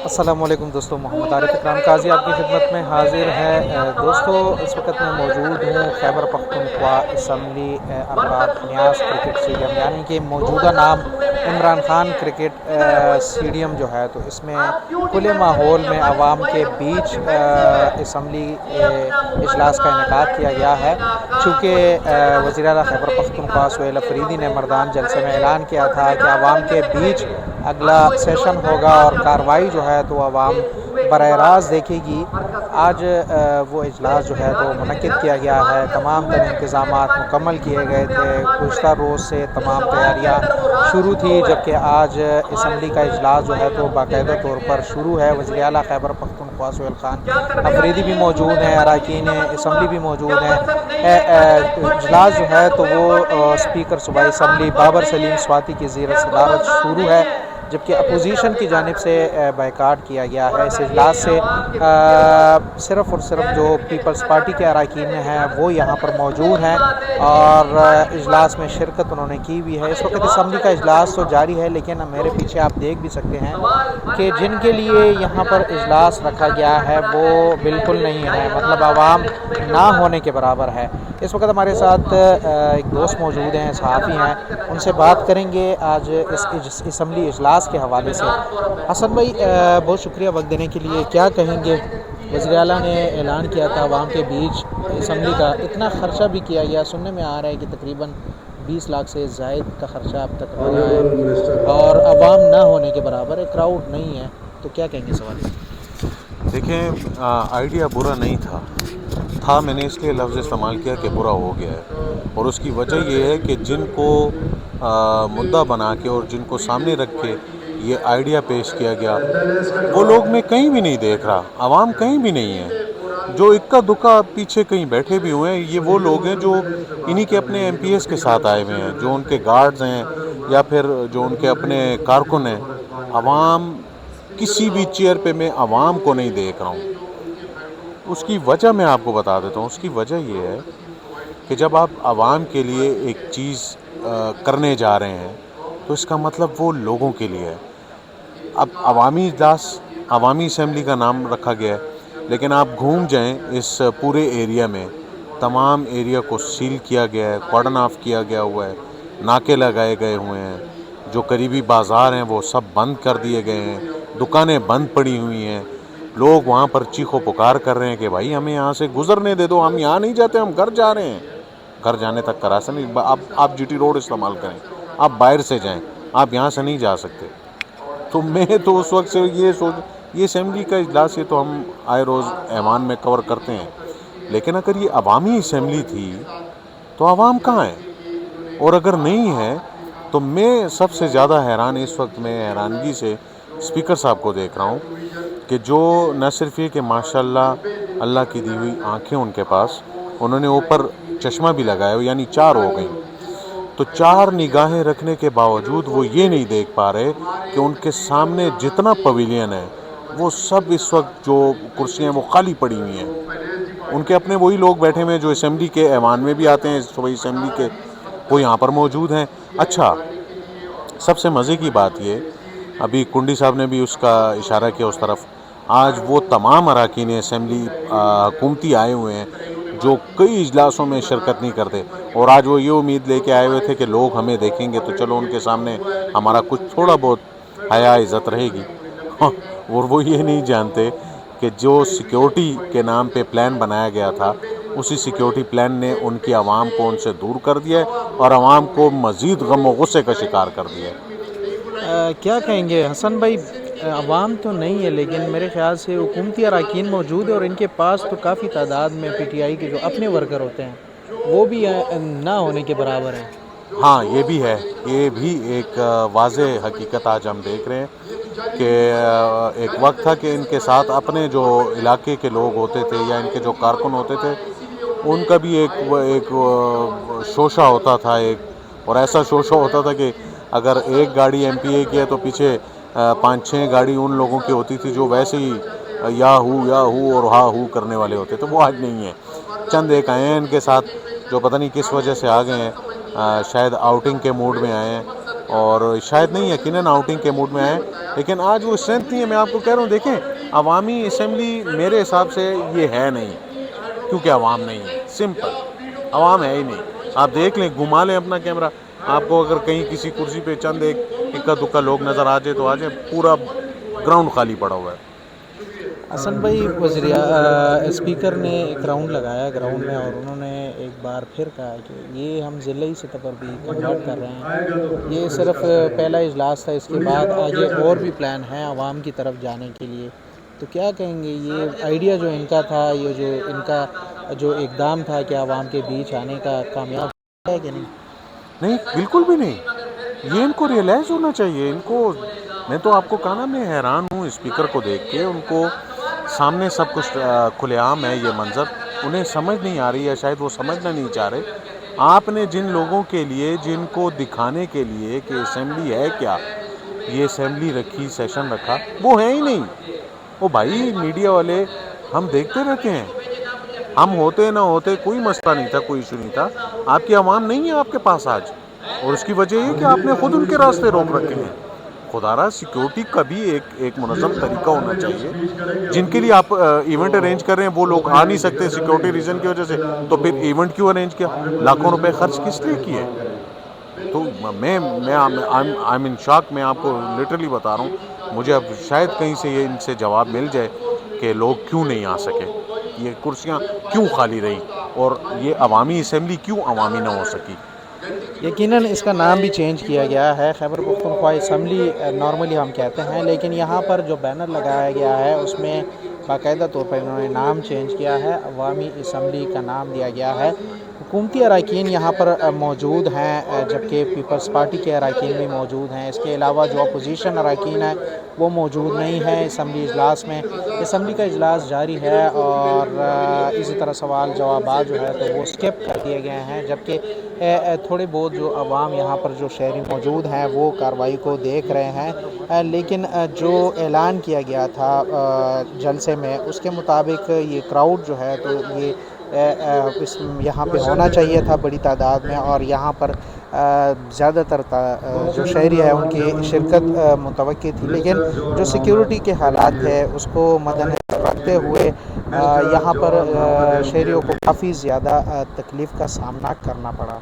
السلام علیکم دوستو، محمد عارف اکرام قاضی آپ کی خدمت میں حاضر ہے۔ دوستو اس وقت میں موجود ہوں خیبر پختونخوا اسمبلی امراء نیاز کرکٹ اسٹیڈیم، یعنی کہ موجودہ نام عمران خان کرکٹ اسٹیڈیم جو ہے، تو اس میں کھلے ماحول میں عوام کے بیچ اسمبلی اجلاس کا انعقاد کیا گیا ہے۔ چونکہ وزیر اعلیٰ خیبر پختونخوا سہیل افریدی نے مردان جلسے میں اعلان کیا تھا کہ عوام کے بیچ اگلا سیشن ہوگا اور کارروائی جو ہے تو عوام براہ راست دیکھے گی۔ آج وہ اجلاس جو ہے تو منعقد کیا گیا ہے۔ تمام تر انتظامات مکمل کیے گئے تھے۔ گزشتہ روز سے تمام تیاریاں شروع تھی، جبکہ آج اسمبلی کا اجلاس جو ہے تو باقاعدہ طور پر شروع ہے۔ وزیر اعلیٰ خیبر پختونخوا سہیل خان افریدی بھی موجود ہیں، اراکین اسمبلی بھی موجود ہیں۔ اجلاس جو ہے تو وہ اسپیکر صوبائی اسمبلی بابر سلیم سواتی کی زیر صدارت شروع ہے، جبکہ اپوزیشن کی جانب سے بائیکاٹ کیا گیا ہے۔ اس اجلاس سے صرف اور صرف جو پیپلز پارٹی کے اراکین ہیں وہ یہاں پر موجود ہیں اور اجلاس میں شرکت انہوں نے کی بھی ہے۔ اس وقت اسمبلی کا اجلاس تو جاری ہے، لیکن میرے پیچھے آپ دیکھ بھی سکتے ہیں کہ جن کے لیے یہاں پر اجلاس رکھا گیا ہے وہ بالکل نہیں ہے، مطلب عوام نہ ہونے کے برابر ہے۔ اس وقت ہمارے ساتھ ایک دوست موجود ہیں، صحافی ہیں، ان سے بات کریں گے آج اس اسمبلی اجلاس کے حوالے سے۔ حسن بھائی، بہت شکریہ وقت دینے کے لیے۔ کیا کہیں گے؟ وزیر اعلیٰ نے اعلان کیا تھا عوام کے بیچ اسمبلی کا، اتنا خرچہ بھی کیا گیا، سننے میں آ رہا ہے کہ تقریباً 20 لاکھ سے زائد کا خرچہ اب تک لگا ہے اور عوام نہ ہونے کے برابر ہے، کراؤڈ نہیں ہے، تو کیا کہیں گے سوال؟ دیکھیں، آئیڈیا برا نہیں تھا، میں نے اس لیے لفظ استعمال کیا کہ برا ہو گیا ہے، اور اس کی وجہ یہ ہے کہ جن کو مدعا بنا کے اور جن کو سامنے رکھ کے یہ آئیڈیا پیش کیا گیا، وہ لوگ میں کہیں بھی نہیں دیکھ رہا، عوام کہیں بھی نہیں ہے۔ جو اکا دکا پیچھے کہیں بیٹھے بھی ہوئے ہیں، یہ وہ لوگ ہیں جو انہی کے اپنے ایم پی ایس کے ساتھ آئے ہوئے ہیں، جو ان کے گارڈز ہیں یا پھر جو ان کے اپنے کارکن ہیں۔ عوام کسی بھی چیئر پہ میں عوام کو نہیں دیکھ رہا ہوں۔ اس کی وجہ میں آپ کو بتا دیتا ہوں۔ اس کی وجہ یہ ہے کہ جب آپ عوام کے لیے ایک چیز کرنے جا رہے ہیں تو اس کا مطلب وہ لوگوں کے لیے ہے۔ اب عوامی اجلاس، عوامی اسمبلی کا نام رکھا گیا ہے، لیکن آپ گھوم جائیں اس پورے ایریا میں، تمام ایریا کو سیل کیا گیا ہے، کارڈن آف کیا گیا ہوا ہے، ناکے لگائے گئے ہوئے ہیں، جو قریبی بازار ہیں وہ سب بند کر دیے گئے ہیں، دکانیں بند پڑی ہوئی ہیں۔ لوگ وہاں پر چیخو پکار کر رہے ہیں کہ بھائی ہمیں یہاں سے گزرنے دے دو، ہم یہاں نہیں جاتے، ہم گھر جا رہے ہیں۔ گھر جانے تک کا راستہ نہیں، آپ جی ٹی روڈ استعمال کریں، آپ باہر سے جائیں، آپ یہاں سے نہیں جا سکتے۔ تو میں تو اس وقت سے یہ اسمبلی کا اجلاس یہ تو ہم آئے روز ایوان میں کور کرتے ہیں، لیکن اگر یہ عوامی اسمبلی تھی تو عوام کہاں ہے؟ اور اگر نہیں ہے تو میں سب سے زیادہ حیران اس وقت میں حیرانگی سے اسپیکر صاحب کو دیکھ رہا ہوں کہ جو نہ صرف یہ کہ ماشاءاللہ اللہ کی دی ہوئی آنکھیں ان کے پاس، انہوں نے اوپر چشمہ بھی لگایا، یعنی 4 ہو گئیں، تو 4 نگاہیں رکھنے کے باوجود وہ یہ نہیں دیکھ پا رہے کہ ان کے سامنے جتنا پویلین ہے وہ سب اس وقت جو کرسیاں وہ خالی پڑی ہوئی ہیں۔ ان کے اپنے وہی لوگ بیٹھے ہوئے ہیں جو اسمبلی کے ایوان میں بھی آتے ہیں، صوبائی اسمبلی کے، وہ یہاں پر موجود ہیں۔ اچھا، سب سے مزے کی بات یہ، ابھی کنڈی صاحب نے بھی اس کا اشارہ کیا اس طرف، آج وہ تمام اراکین اسمبلی حکومتی آئے ہوئے ہیں جو کئی اجلاسوں میں شرکت نہیں کرتے، اور آج وہ یہ امید لے کے آئے ہوئے تھے کہ لوگ ہمیں دیکھیں گے تو چلو ان کے سامنے ہمارا کچھ تھوڑا بہت حیا عزت رہے گی۔ اور وہ یہ نہیں جانتے کہ جو سیکیورٹی کے نام پہ پلان بنایا گیا تھا، اسی سیکیورٹی پلان نے ان کی عوام کو ان سے دور کر دیا ہے اور عوام کو مزید غم و غصے کا شکار کر دیا ہے۔ کیا کہیں گے حسن بھائی؟ عوام تو نہیں ہے، لیکن میرے خیال سے حکومتی اراکین موجود ہے اور ان کے پاس تو کافی تعداد میں پی ٹی آئی کے جو اپنے ورکر ہوتے ہیں وہ بھی نہ ہونے کے برابر ہیں۔ ہاں، یہ بھی ہے، یہ بھی ایک واضح حقیقت آج ہم دیکھ رہے ہیں کہ ایک وقت تھا کہ ان کے ساتھ اپنے جو علاقے کے لوگ ہوتے تھے یا ان کے جو کارکن ہوتے تھے، ان کا بھی ایک شوشہ ہوتا تھا، اور ایسا شوشہ ہوتا تھا کہ اگر ایک گاڑی ایم پی اے کی ہے تو پیچھے 5-6 گاڑی ان لوگوں کی ہوتی تھی جو ویسے ہی یا ہو اور ہا ہو کرنے والے ہوتے تھے۔ وہ آج نہیں ہیں، چند ایک آئے ہیں ان کے ساتھ جو پتہ نہیں کس وجہ سے آ گئے ہیں، شاید آؤٹنگ کے موڈ میں آئے ہیں، اور شاید نہیں یقیناً آؤٹنگ کے موڈ میں آئے، لیکن آج وہ اسٹرینتھ نہیں ہے. میں آپ کو کہہ رہا ہوں دیکھیں عوامی اسمبلی میرے حساب سے یہ ہے نہیں، کیونکہ عوام نہیں ہے. سمپل، عوام ہے ہی نہیں. آپ دیکھ لیں، گھما لیں اپنا کیمرہ، آپ کو اگر کہیں کسی کرسی پہ چند ایک اکا دکا لوگ نظر آ جائے تو آ جائے، پورا گراؤنڈ خالی پڑا ہوا ہے. حسن بھائی، اسپیکر نے ایک راؤنڈ لگایا گراؤنڈ میں، اور انہوں نے ایک بار پھر کہا کہ یہ ہم ضلعی سطح پر بھی کنورٹ کر رہے ہیں. یہ صرف پہلا اجلاس تھا، اس کے بعد آگے اور بھی پلان ہیں عوام کی طرف جانے کے لیے. تو کیا کہیں گے، یہ آئیڈیا جو ان کا تھا، یہ جو ان کا جو اقدام تھا کہ عوام کے بیچ آنے کا، کامیاب ہے کہ نہیں؟ نہیں، بالکل بھی نہیں. یہ ان کو ریئلائز ہونا چاہیے. ان کو، میں تو آپ کو کہا نا، میں حیران ہوں اسپیکر کو دیکھ کے. ان کو سامنے سب کچھ کھلے عام ہے، یہ منظر انہیں سمجھ نہیں آ رہی ہے، شاید وہ سمجھنا نہیں چاہ رہے. آپ نے جن لوگوں کے لیے، جن کو دکھانے کے لیے کہ اسمبلی ہے کیا، یہ اسمبلی رکھی، سیشن رکھا، وہ ہے ہی نہیں. وہ بھائی میڈیا والے، ہم دیکھتے رہتے ہیں، ہم ہوتے نہ ہوتے کوئی مسئلہ نہیں تھا، کوئی ایشو نہیں تھا. آپ کی عوام نہیں ہے آپ کے پاس آج، اور اس کی وجہ یہ کہ آپ نے خود ان کے راستے روک رکھے ہیں. خدا را، سیکیورٹی کا بھی ایک منظم طریقہ ہونا چاہیے. جن کے لیے آپ ایونٹ ارینج کر رہے ہیں وہ لوگ آ نہیں سکتے سیکیورٹی ریزن کی وجہ سے، تو پھر ایونٹ کیوں ارینج کیا؟ لاکھوں روپے خرچ کس لیے کیے؟ تو میں آئی ایم ان شاک. میں آپ کو لٹرلی بتا رہا ہوں، مجھے اب شاید کہیں سے یہ ان سے جواب مل جائے کہ لوگ کیوں نہیں آ سکے، یہ کرسیاں کیوں خالی رہیں، اور یہ عوامی اسمبلی کیوں عوامی نہ ہو سکی. یقیناً اس کا نام بھی چینج کیا گیا ہے، خیبر پختونخوا اسمبلی نارملی ہم کہتے ہیں، لیکن یہاں پر جو بینر لگایا گیا ہے اس میں باقاعدہ طور پر انہوں نے نام چینج کیا ہے، عوامی اسمبلی کا نام دیا گیا ہے. حکومتی اراکین یہاں پر موجود ہیں، جبکہ پیپلز پارٹی کے اراکین بھی موجود ہیں. اس کے علاوہ جو اپوزیشن اراکین ہیں وہ موجود نہیں ہیں اسمبلی اجلاس میں. اسمبلی کا اجلاس جاری ہے، اور اسی طرح سوال جوابات جو ہے تو وہ اسکپ کر دیے گئے ہیں، جبکہ تھوڑے بہت جو عوام یہاں پر جو شہری موجود ہیں وہ کارروائی کو دیکھ رہے ہیں. لیکن جو اعلان کیا گیا تھا جلسے میں، اس کے مطابق یہ کراؤڈ جو ہے تو یہ یہاں پہ ہونا چاہیے تھا بڑی تعداد میں، اور یہاں پر زیادہ تر جو شہری ہے ان کی شرکت متوقع تھی. لیکن جو سیکیورٹی کے حالات ہے اس کو مد نظر رکھتے ہوئے یہاں پر شہریوں کو کافی زیادہ تکلیف کا سامنا کرنا پڑا.